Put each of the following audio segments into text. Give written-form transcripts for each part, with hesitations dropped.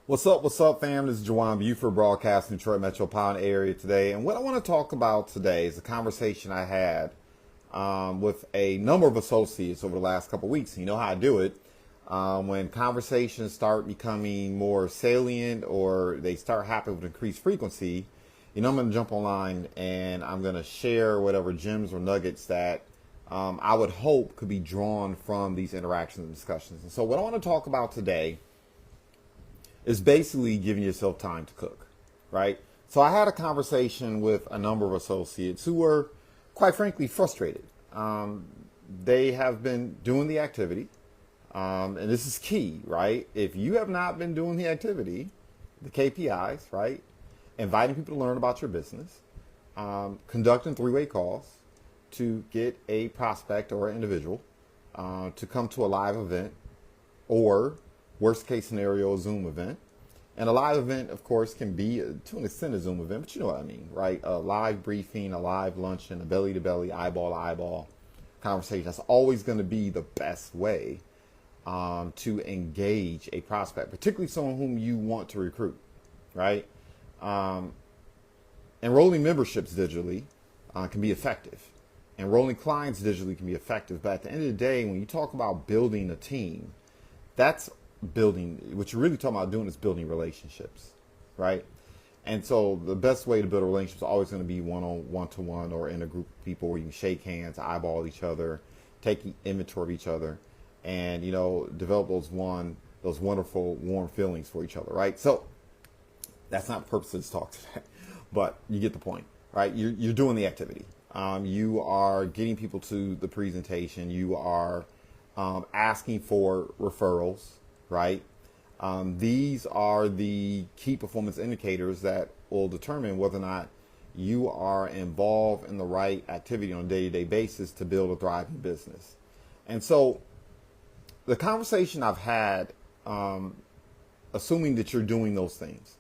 What's up, fam? This is Jawan Buford, broadcasting Detroit metropolitan area today. And what I want to talk about today is a conversation I had with a number of associates over the last couple of weeks. And you know how I do it. When conversations start becoming more salient or they start happening with increased frequency, I'm going to jump online and I'm going to share whatever gems or nuggets that I would hope could be drawn from these interactions and discussions. And so what I want to talk about today is basically giving yourself time to cook, right? So I had a conversation with a number of associates who were, quite frankly, frustrated. They have been doing the activity, and this is key, right? If you have not been doing the activity, the KPIs, right? Inviting people to learn about your business, conducting three-way calls to get a prospect or an individual to come to a live event, or worst case scenario, a Zoom event. And a live event, of course, can be, to an extent, a Zoom event, but you know what I mean, right? A live briefing, a live luncheon, a belly-to-belly, eyeball-to-eyeball conversation. That's always going to be the best way to engage a prospect, particularly someone whom you want to recruit, right? Enrolling memberships digitally can be effective. Enrolling clients digitally can be effective. But at the end of the day, when you talk about building a team, that's building, what you're really talking about doing is building relationships, right? And so the best way to build a relationship is always going to be one-to-one or in a group of people where you can shake hands, eyeball each other, take inventory of each other, and, develop those wonderful, warm feelings for each other, right? So that's not the purpose of this talk today, but you get the point, right? You're doing the activity. You are getting people to the presentation. You are asking for referrals, right? These are the key performance indicators that will determine whether or not you are involved in the right activity on a day-to-day basis to build a thriving business. And so the conversation I've had, assuming that you're doing those things,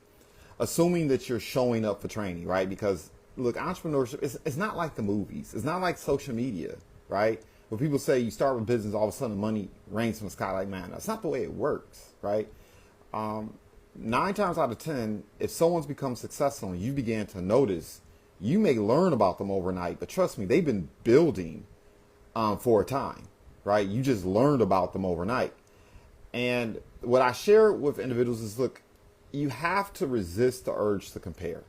assuming that you're showing up for training, right? Because look, entrepreneurship, it's not like the movies. It's not like social media, right? Where people say you start with business, all of a sudden money rains from the sky like manna. That's not the way it works, right? 9 times out of 10, if someone's become successful and you begin to notice, you may learn about them overnight, but trust me, they've been building for a time, right? You just learned about them overnight. And what I share with individuals is, look, you have to resist the urge to compare.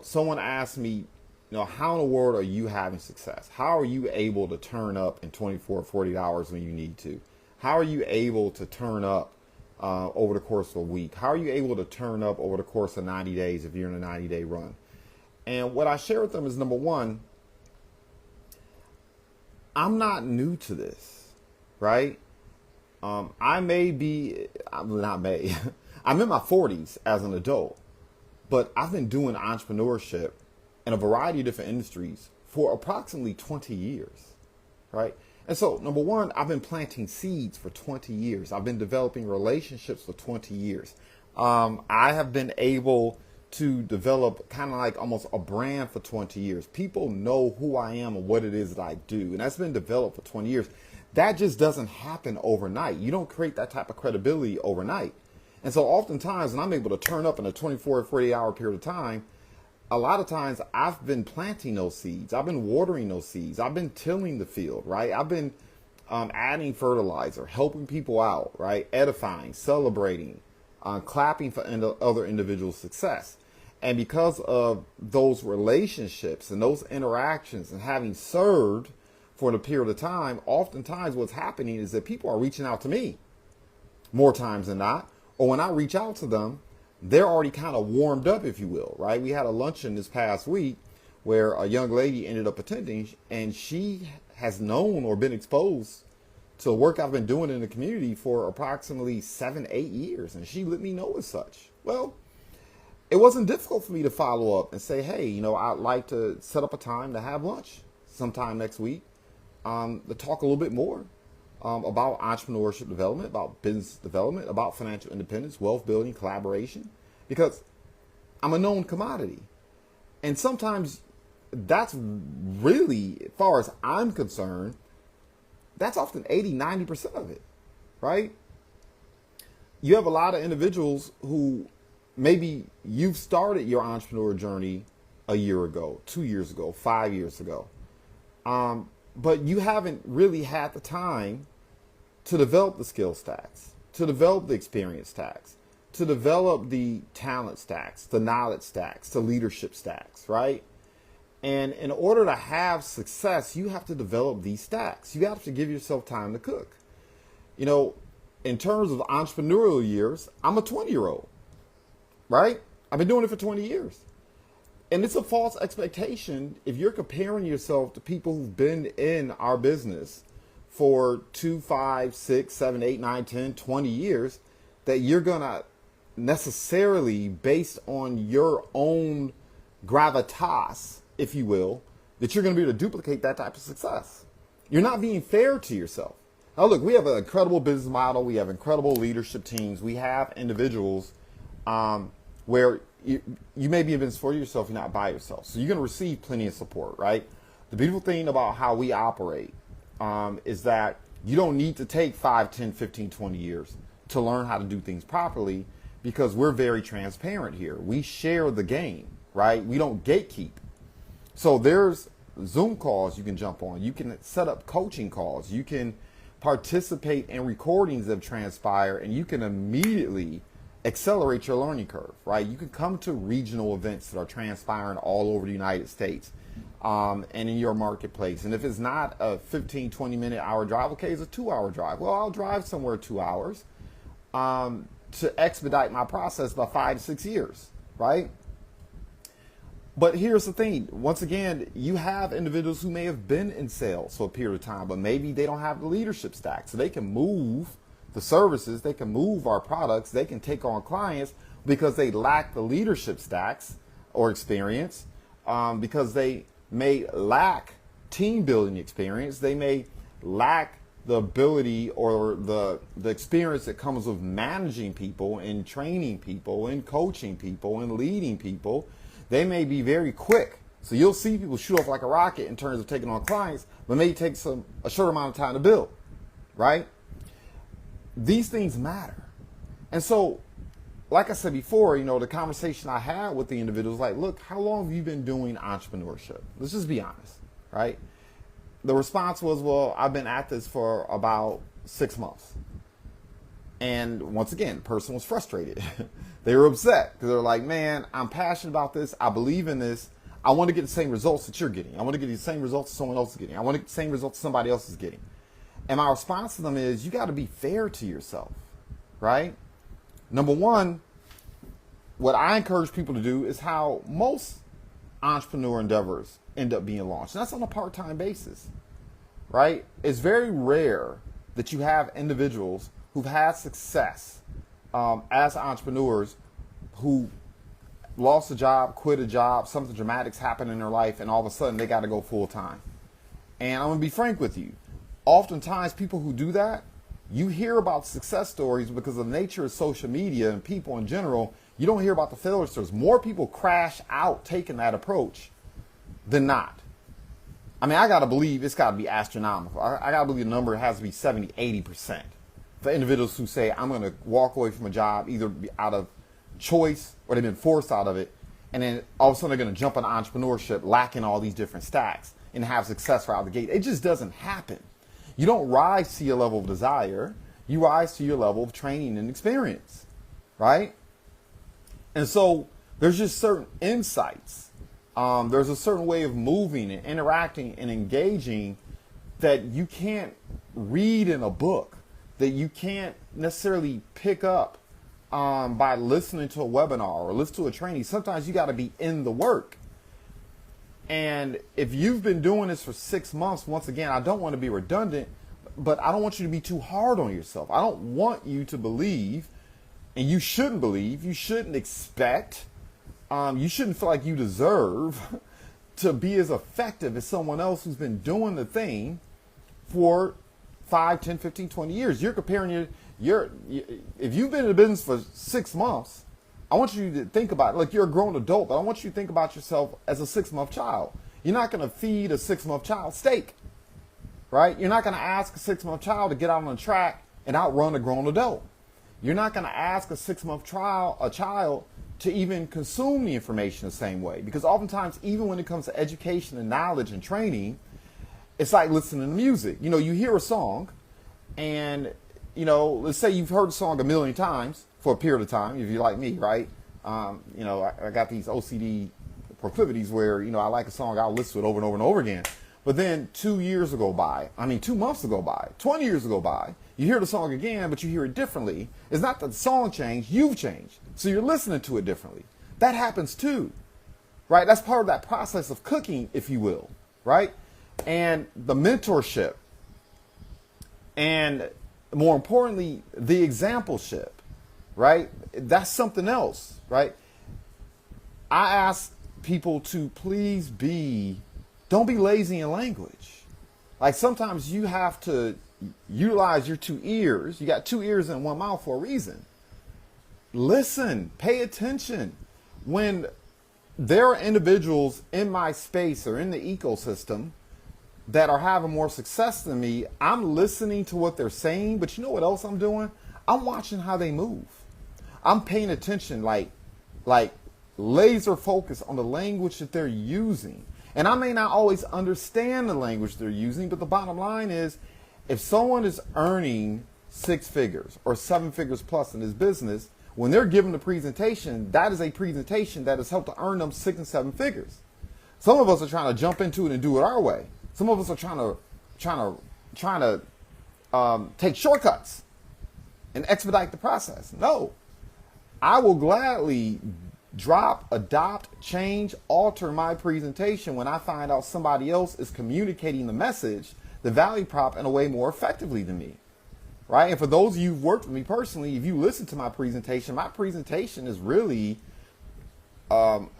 Someone asked me, how in the world are you having success? How are you able to turn up in 24 or 40 hours when you need to? How are you able to turn up over the course of a week? How are you able to turn up over the course of 90 days if you're in a 90-day run? And what I share with them is, number one, I'm not new to this, right? I may be, not may, I'm in my 40s as an adult, but I've been doing entrepreneurship in a variety of different industries for approximately 20 years, right? And so, number one, I've been planting seeds for 20 years. I've been developing relationships for 20 years. I have been able to develop kind of like almost a brand for 20 years. People know who I am and what it is that I do. And that's been developed for 20 years. That just doesn't happen overnight. You don't create that type of credibility overnight. And so oftentimes when I'm able to turn up in a 24 or 48 hour period of time, a lot of times I've been planting those seeds. I've been watering those seeds. I've been tilling the field, right? I've been adding fertilizer, helping people out, right? Edifying, celebrating, clapping for other individuals' success. And because of those relationships and those interactions and having served for a period of time, oftentimes what's happening is that people are reaching out to me more times than not. Or when I reach out to them, they're already kind of warmed up, if you will, right? We had a luncheon this past week where a young lady ended up attending, and she has known or been exposed to the work I've been doing in the community for approximately 7-8 years. And she let me know as such. Well, it wasn't difficult for me to follow up and say, hey, I'd like to set up a time to have lunch sometime next week to talk a little bit more about entrepreneurship development, about business development, about financial independence, wealth building, collaboration, because I'm a known commodity. And sometimes that's really, as far as I'm concerned, that's often 80, 90% of it, right? you have a lot of individuals who maybe you've started your entrepreneur journey a year ago, 2 years ago, 5 years ago. But you haven't really had the time to develop the skill stacks, to develop the experience stacks, to develop the talent stacks, the knowledge stacks, the leadership stacks, right? And in order to have success, you have to develop these stacks. You have to give yourself time to cook. You know, in terms of entrepreneurial years, I'm a 20-year-old, right? I've been doing it for 20 years. And it's a false expectation if you're comparing yourself to people who've been in our business for 2, 5, 6, 7, 8, 9, 10, 20 years, that you're going to necessarily, based on your own gravitas, if you will, that you're going to be able to duplicate that type of success. You're not being fair to yourself. Now, look, we have an incredible business model. We have incredible leadership teams. We have individuals where you may be in business for yourself, you're not by yourself. So you're going to receive plenty of support, right? The beautiful thing about how we operate is that you don't need to take 5, 10, 15, 20 years to learn how to do things properly, because we're very transparent here. We share the game, right? We don't gatekeep. So there's Zoom calls you can jump on. You can set up coaching calls. You can participate in recordings that transpire, and you can immediately accelerate your learning curve, right? You can come to regional events that are transpiring all over the United States and in your marketplace. And if it's not a 15, 20 hour drive, okay, it's a 2-hour drive. Well, I'll drive somewhere 2 hours to expedite my process by 5 to 6 years, right? But here's the thing. Once again, you have individuals who may have been in sales for a period of time, but maybe they don't have the leadership stack. So they can move the services, they can move our products, they can take on clients because they lack the leadership stacks or experience, because they may lack team building experience. They may lack the ability or the experience that comes with managing people and training people and coaching people and leading people. They may be very quick. So you'll see people shoot off like a rocket in terms of taking on clients, but may take a short amount of time to build, right? These things matter. And so, like I said before, the conversation I had with the individuals, like, look, how long have you been doing entrepreneurship? Let's just be honest, right? The response was, well, I've been at this for about 6 months. And once again, the person was frustrated. They were upset because they're like, man, I'm passionate about this. I believe in this. I want to get the same results that you're getting. I want to get the same results that someone else is getting. I want to get the same results somebody else is getting. And my response to them is, you got to be fair to yourself, right? Number one, what I encourage people to do is how most entrepreneur endeavors end up being launched. And that's on a part-time basis, right? It's very rare that you have individuals who've had success as entrepreneurs who lost a job, quit a job, something dramatic's happened in their life, and all of a sudden they got to go full-time. And I'm going to be frank with you. Oftentimes people who do that, you hear about success stories because of the nature of social media and people in general. You don't hear about the failure stories. More people crash out taking that approach than not. I mean, I got to believe it's got to be astronomical. I got to believe the number has to be 70, 80% for individuals who say, I'm going to walk away from a job either out of choice or they've been forced out of it. And then all of a sudden they're going to jump into entrepreneurship lacking all these different stacks and have success right out the gate. It just doesn't happen. You don't rise to your level of desire. You rise to your level of training and experience, right? And so there's just certain insights. There's a certain way of moving and interacting and engaging that you can't read in a book, that you can't necessarily pick up by listening to a webinar or listen to a training. Sometimes you got to be in the work. And if you've been doing this for 6 months, once again, I don't want to be redundant, but I don't want you to be too hard on yourself. I don't want you to believe, and you shouldn't believe, you shouldn't expect, you shouldn't feel like you deserve to be as effective as someone else who's been doing the thing for 5, 10, 15, 20 years. You're comparing if you've been in the business for 6 months, I want you to think about it like you're a grown adult, but I want you to think about yourself as a 6-month child. You're not going to feed a 6-month child steak, right? You're not going to ask a 6-month child to get out on the track and outrun a grown adult. You're not going to ask a 6-month trial, a child, to even consume the information the same way. Because oftentimes, even when it comes to education and knowledge and training, it's like listening to music. You know, you hear a song and, you know, let's say you've heard a song a million times for a period of time, if you're like me, right? You know, I got these OCD proclivities where, you know, I like a song, I'll listen to it over and over and over again. But then 2 years go by, 2 months go by, 20 years go by, you hear the song again, but you hear it differently. It's not that the song changed, you've changed. So you're listening to it differently. That happens too, right? That's part of that process of cooking, if you will, right? And the mentorship, and more importantly, the exampleship, right? That's something else, right? I ask people to please don't be lazy in language. Like sometimes you have to utilize your 2 ears. You got 2 ears and 1 mouth for a reason. Listen, pay attention. When there are individuals in my space or in the ecosystem that are having more success than me, I'm listening to what they're saying, but you know what else I'm doing? I'm watching how they move. I'm paying attention, like laser focus on the language that they're using. And I may not always understand the language they're using, but the bottom line is, if someone is earning 6 figures or 7 figures plus in this business, when they're given the presentation, that is a presentation that has helped to earn them 6 and 7 figures. Some of us are trying to jump into it and do it our way. Some of us are trying to take shortcuts and expedite the process. No, I will gladly drop, adopt, change, alter my presentation when I find out somebody else is communicating the message, the value prop, in a way more effectively than me, right? And for those of you who've worked with me personally, if you listen to my presentation is really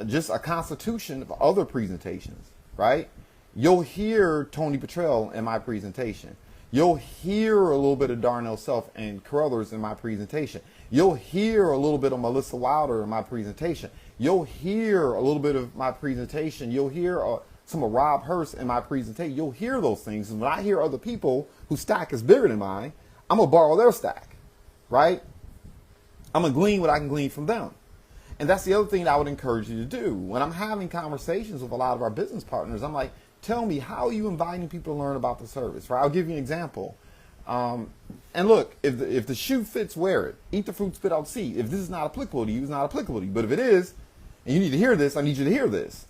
just a constitution of other presentations, right? You'll hear Tony Petrell in my presentation. You'll hear a little bit of Darnell Self and Carruthers in my presentation. You'll hear a little bit of Melissa Wilder in my presentation. You'll hear a little bit of my presentation. You'll hear some of Rob Hurst in my presentation. You'll hear those things. And when I hear other people whose stack is bigger than mine, I'm going to borrow their stack, right? I'm going to glean what I can glean from them. And that's the other thing that I would encourage you to do. When I'm having conversations with a lot of our business partners, I'm like, tell me, how are you inviting people to learn about the service, right? I'll give you an example. And look, if the shoe fits, wear it. Eat the fruit, spit out the seed. If this is not applicable to you, it's not applicable to you. But if it is, and you need to hear this, I need you to hear this,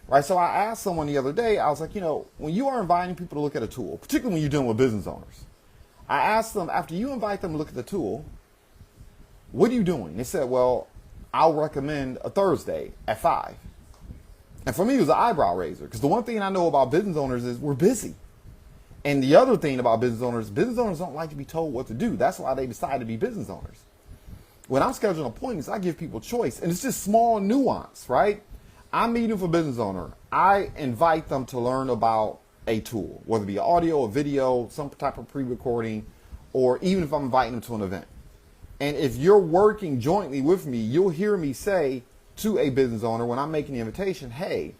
right? So I asked someone the other day, I was like, you know, when you are inviting people to look at a tool, particularly when you're dealing with business owners, I asked them, after you invite them to look at the tool, what are you doing? They said, well, I'll recommend a Thursday at 5. And for me, it was an eyebrow raiser, because the one thing I know about business owners is we're busy. And the other thing about business owners don't like to be told what to do. That's why they decide to be business owners. When I'm scheduling appointments, I give people choice, and it's just small nuance, right? I'm meeting with a business owner. I invite them to learn about a tool, whether it be audio or video, some type of pre-recording, or even if I'm inviting them to an event. And if you're working jointly with me, you'll hear me say to a business owner when I'm making the invitation, hey,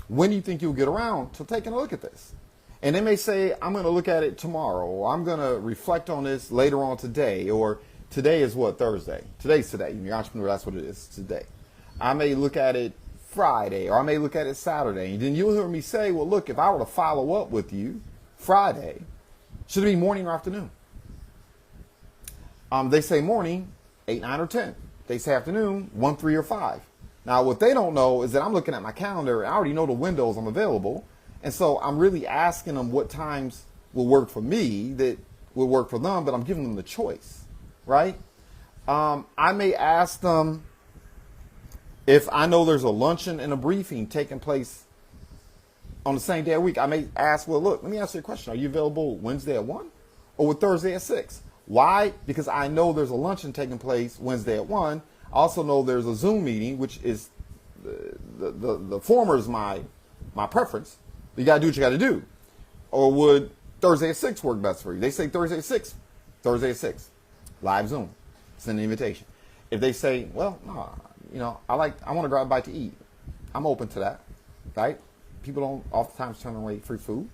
when do you think you'll get around to taking a look at this? And they may say, I'm going to look at it tomorrow, or I'm going to reflect on this later on today, or today is what, Thursday? Today's today. You're an entrepreneur, that's what it is, today. I may look at it Friday, or I may look at it Saturday. And then you'll hear me say, well, look, if I were to follow up with you Friday, should it be morning or afternoon? They say morning, 8, 9, or 10. They say afternoon, 1, 3, or 5. Now, what they don't know is that I'm looking at my calendar, and I already know the windows I'm available. And so I'm really asking them what times will work for me that will work for them, but I'm giving them the choice, right? I may ask them if I know there's a luncheon and a briefing taking place on the same day of the week. I may ask, well, look, let me ask you a question. Are you available Wednesday at 1 or with Thursday at 6? Why? Because I know there's a luncheon taking place Wednesday at 1. I also know there's a Zoom meeting, which is the former is my preference. You got to do what you got to do. Or would Thursday at 6 work best for you? They say Thursday at 6. Thursday at 6. Live Zoom. Send an invitation. If they say, well, no, you know, I want to grab a bite to eat, I'm open to that, right? People don't oftentimes turn away free food.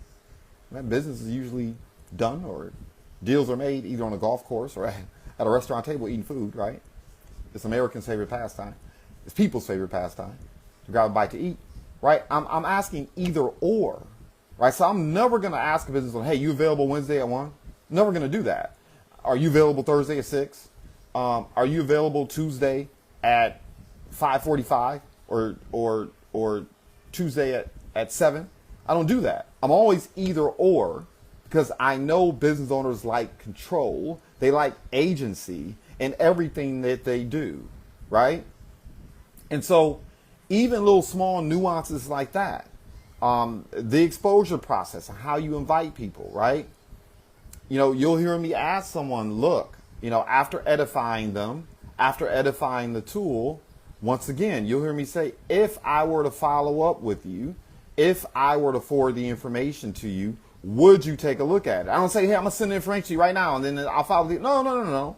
Business is usually done, or deals are made either on a golf course or at at a restaurant table eating food, right? It's Americans' favorite pastime. It's people's favorite pastime to grab a bite to eat, right? I'm asking either or, right? So I'm never going to ask a business owner, hey, you available Wednesday at 1? Never going to do that. Are you available Thursday at 6? Are you available Tuesday at 5:45 or Tuesday at 7? I don't do that. I'm always either or because I know business owners like control. They like agency in everything that they do, right? And so even little small nuances like that, the exposure process, how you invite people, right? You know, you'll hear me ask someone, look, you know, after edifying them, after edifying the tool, once again, you'll hear me say, if I were to follow up with you, if I were to forward the information to you, would you take a look at it? I don't say, hey, I'm going to send the information to you right now, and then I'll follow the, no.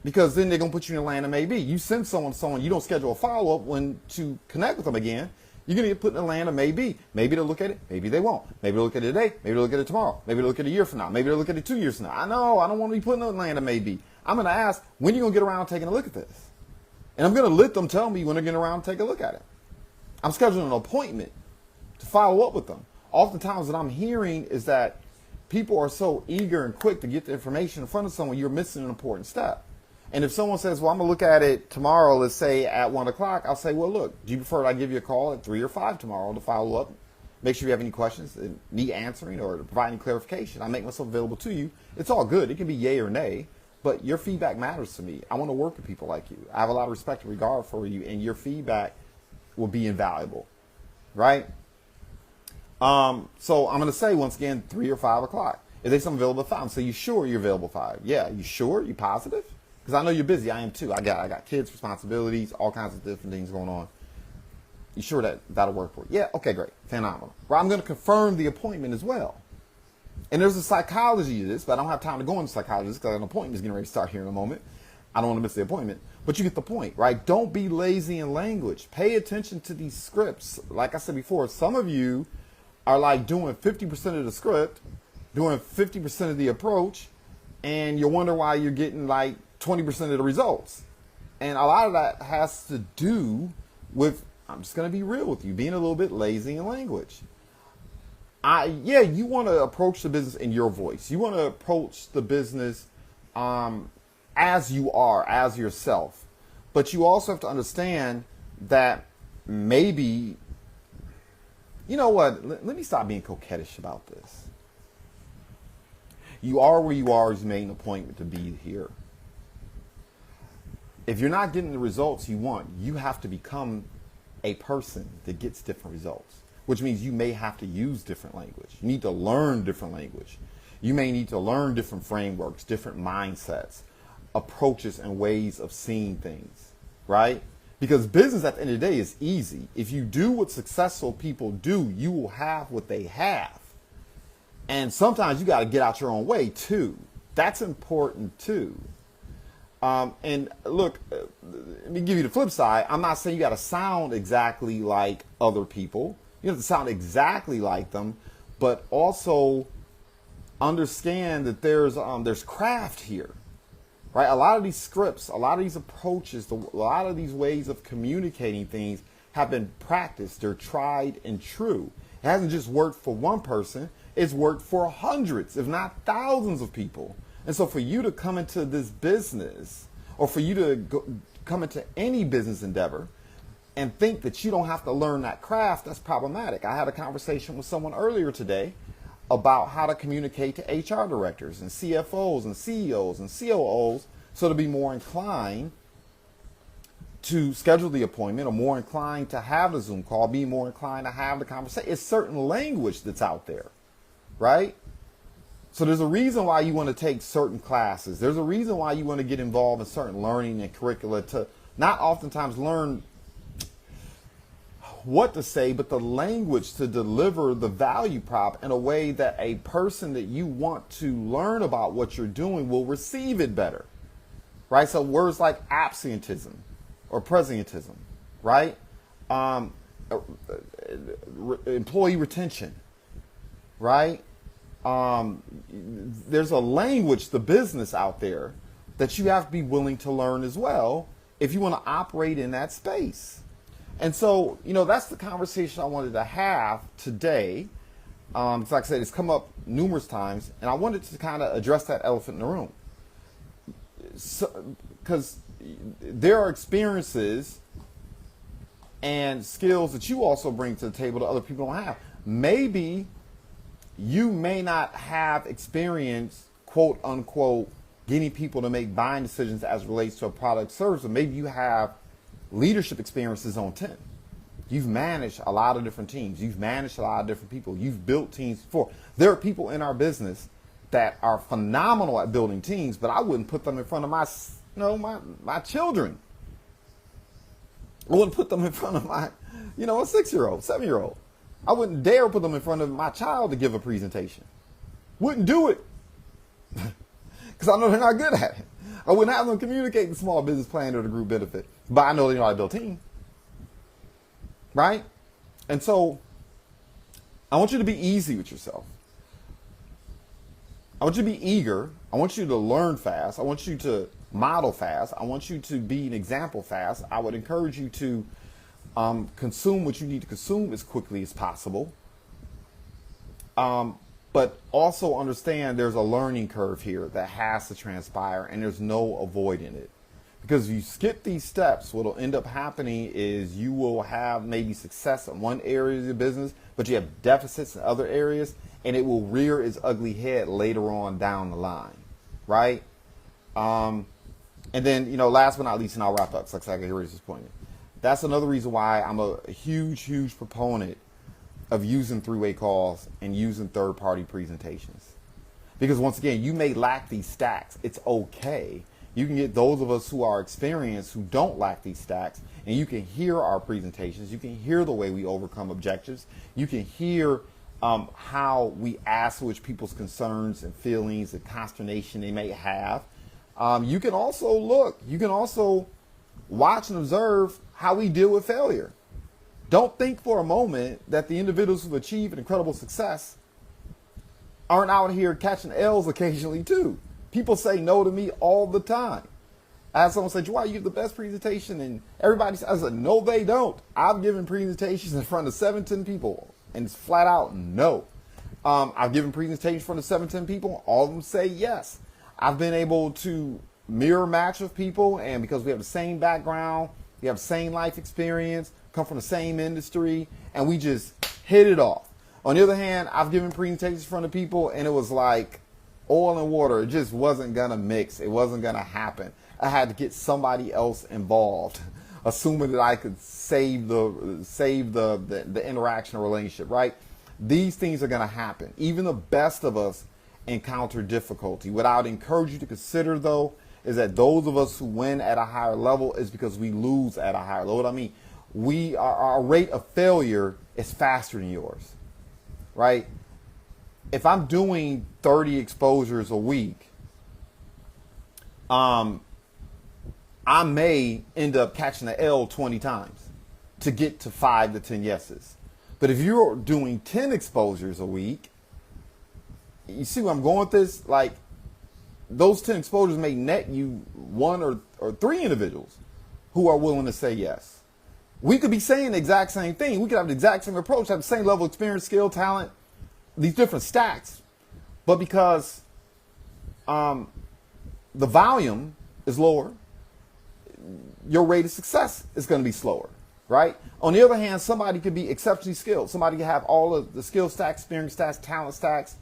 Because then they're going to put you in the land of maybe. You send someone, you don't schedule a follow-up when to connect with them again, you're going to get put in the land of maybe. Maybe they'll look at it, maybe they won't. Maybe they'll look at it today, maybe they'll look at it tomorrow, maybe they'll look at it a year from now, maybe they'll look at it 2 years from now. I know, I don't want to be put in the land of maybe. I'm going to ask, when are you going to get around taking a look at this? And I'm going to let them tell me when they're getting around to take a look at it. I'm scheduling an appointment to follow up with them. Oftentimes what I'm hearing is that people are so eager and quick to get the information in front of someone, you're missing an important step. And if someone says, well, I'm going to look at it tomorrow, let's say at 1 o'clock, I'll say, well, look, do you prefer that I give you a call at 3 or 5 tomorrow to follow up? Make sure you have any questions that need answering or to provide any clarification. I make myself available to you. It's all good. It can be yay or nay, but your feedback matters to me. I want to work with people like you. I have a lot of respect and regard for you, and your feedback will be invaluable, right? So I'm going to say, once again, 3 or 5 o'clock. If they say I'm available at 5, so you sure you're available at 5? Yeah, you sure? You positive? Because I know you're busy. I am too. I got kids, responsibilities, all kinds of different things going on. You sure that'll work for you? Yeah, okay, great. Phenomenal. Well, I'm going to confirm the appointment as well. And there's a psychology to this, but I don't have time to go into psychology because an appointment is getting ready to start here in a moment. I don't want to miss the appointment. But you get the point, right? Don't be lazy in language. Pay attention to these scripts. Like I said before, some of you are like doing 50% of the script, doing 50% of the approach, and you wonder why you're getting like 20% of the results. And a lot of that has to do with, I'm just going to be real with you, being a little bit lazy in language. You want to approach the business in your voice. You want to approach the business as you are, as yourself. But you also have to understand that maybe, you know what, let me stop being coquettish about this. You are where you are as you made an appointment to be here. If you're not getting the results you want, you have to become a person that gets different results, which means you may have to use different language. You need to learn different language. You may need to learn different frameworks, different mindsets, approaches, and ways of seeing things, right? Because business at the end of the day is easy. If you do what successful people do, you will have what they have. And sometimes you got to get out your own way too. That's important too. And look, let me give you the flip side. I'm not saying you got to sound exactly like other people. You have to sound exactly like them, but also understand that there's craft here, right? A lot of these scripts, a lot of these approaches, a lot of these ways of communicating things have been practiced. They're tried and true. It hasn't just worked for one person. It's worked for hundreds, if not thousands of people. And so for you to come into this business, or for you to come into any business endeavor and think that you don't have to learn that craft, that's problematic. I had a conversation with someone earlier today about how to communicate to HR directors and CFOs and CEOs and COOs so to be more inclined to schedule the appointment, or more inclined to have the Zoom call, be more inclined to have the conversation. It's certain language that's out there, right? So there's a reason why you want to take certain classes. There's a reason why you want to get involved in certain learning and curricula to not oftentimes learn what to say, but the language to deliver the value prop in a way that a person that you want to learn about what you're doing will receive it better, right? So words like absenteeism or presenteeism, right? Employee retention, right? There's a language, the business out there that you have to be willing to learn as well if you want to operate in that space. And so, that's the conversation I wanted to have today. Like I said, it's come up numerous times, and I wanted to kind of address that elephant in the room. Because there are experiences and skills that you also bring to the table that other people don't have. Maybe you may not have experience, quote unquote, getting people to make buying decisions as it relates to a product or service, but maybe you have leadership experiences on 10. You've managed a lot of different teams. You've managed a lot of different people. You've built teams before. There are people in our business that are phenomenal at building teams, but I wouldn't put them in front of my children. I wouldn't put them in front of my, a 6-year-old, 7-year-old. I wouldn't dare put them in front of my child to give a presentation. Wouldn't do it. Because I know they're not good at it. I wouldn't have them communicate the small business plan or the group benefit. But I know they know how to build a team. Right? And so I want you to be easy with yourself. I want you to be eager. I want you to learn fast. I want you to model fast. I want you to be an example fast. I would encourage you to consume what you need to consume as quickly as possible. But also understand there's a learning curve here that has to transpire, and there's no avoiding it. Because if you skip these steps, what will end up happening is you will have maybe success in one area of your business, but you have deficits in other areas, and it will rear its ugly head later on down the line, right? And then, last but not least, and I'll wrap up, so I can hear this point. That's another reason why I'm a huge, huge proponent of using three-way calls and using third-party presentations. Because once again, you may lack these stacks. It's okay. You can get those of us who are experienced who don't lack these stacks, and you can hear our presentations. You can hear the way we overcome objectives. You can hear how we assuage people's concerns and feelings and consternation they may have. You can also watch and observe how we deal with failure. Don't think for a moment that the individuals who've achieved an incredible success aren't out here catching L's occasionally too. People say no to me all the time. I had someone say, Jawad, you give the best presentation, and everybody says, I said, no, they don't. I've given presentations in front of 7-10 people, and it's flat out no. I've given presentations in front of 7-10 people, all of them say yes. I've been able to mirror match with people, and because we have the same background, we have the same life experience, come from the same industry, and we just hit it off. On the other hand, I've given presentations in front of people, and it was like oil and water. It just wasn't going to mix. It wasn't going to happen. I had to get somebody else involved, assuming that I could save the interaction or relationship, right? These things are going to happen. Even the best of us encounter difficulty. What I would encourage you to consider, though, is that those of us who win at a higher level is because we lose at a higher level. What I mean, our rate of failure is faster than yours, right? If I'm doing 30 exposures a week, I may end up catching the L 20 times to get to 5 to 10 yeses. But if you're doing 10 exposures a week, you see where I'm going with this? Like, those 10 exposures may net you 1 or 3 individuals who are willing to say yes. We could be saying the exact same thing. We could have the exact same approach, have the same level of experience, skill, talent, these different stacks. But because the volume is lower, your rate of success is going to be slower, right? On the other hand, somebody could be exceptionally skilled. Somebody could have all of the skill stacks, experience stacks, talent stacks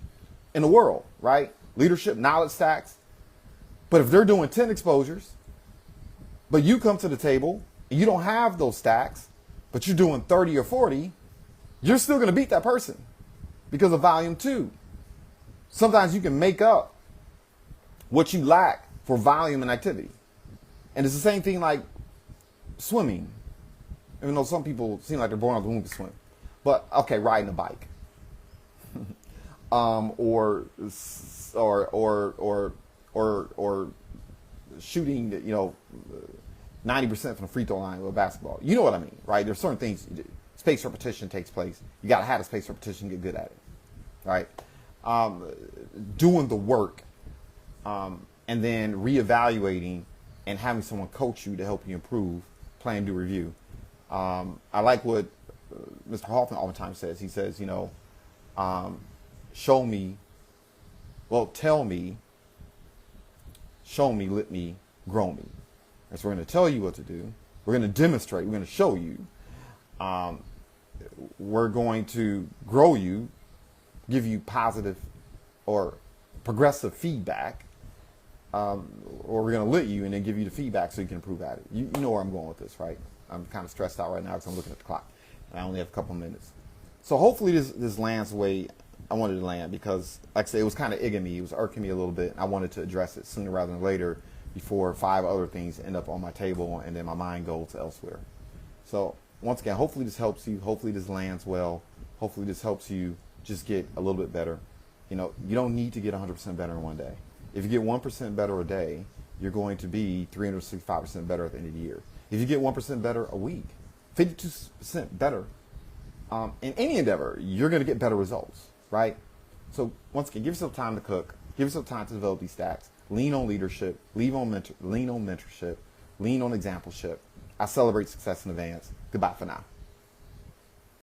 in the world, right? Leadership, knowledge stacks. But if they're doing 10 exposures, but you come to the table and you don't have those stacks, but you're doing 30 or 40, you're still going to beat that person because of volume 2. Sometimes you can make up what you lack for volume and activity. And it's the same thing like swimming. Even though some people seem like they're born out of the womb to swim. But, okay, riding a bike. Or shooting, 90% from the free throw line with basketball. You know what I mean, right? There's certain things, spaced repetition takes place. You got to have a spaced repetition to get good at it, right? doing the work, and then reevaluating and having someone coach you to help you improve, plan, do, review. I like what Mr. Hoffman oftentimes says. He says, show me, well, tell me, show me, let me, grow me. And so we're going to tell you what to do. We're going to demonstrate. We're going to show you. We're going to grow you, give you positive or progressive feedback, or we're going to let you and then give you the feedback so you can improve at it. You know where I'm going with this, right? I'm kind of stressed out right now because I'm looking at the clock and I only have a couple minutes. So hopefully this lands the way I wanted to land, because like I said, it was kind of egging me. It was irking me a little bit. I wanted to address it sooner rather than later before 5 other things end up on my table and then my mind goes elsewhere. So once again, hopefully this helps you. Hopefully this lands well. Hopefully this helps you just get a little bit better. You don't need to get 100% better in one day. If you get 1% better a day, you're going to be 365% better at the end of the year. If you get 1% better a week, 52% better in any endeavor, you're going to get better results, right? So once again, give yourself time to cook. Give yourself time to develop these stacks. Lean on leadership. Lean on mentorship. Lean on exampleship. I celebrate success in advance. Goodbye for now.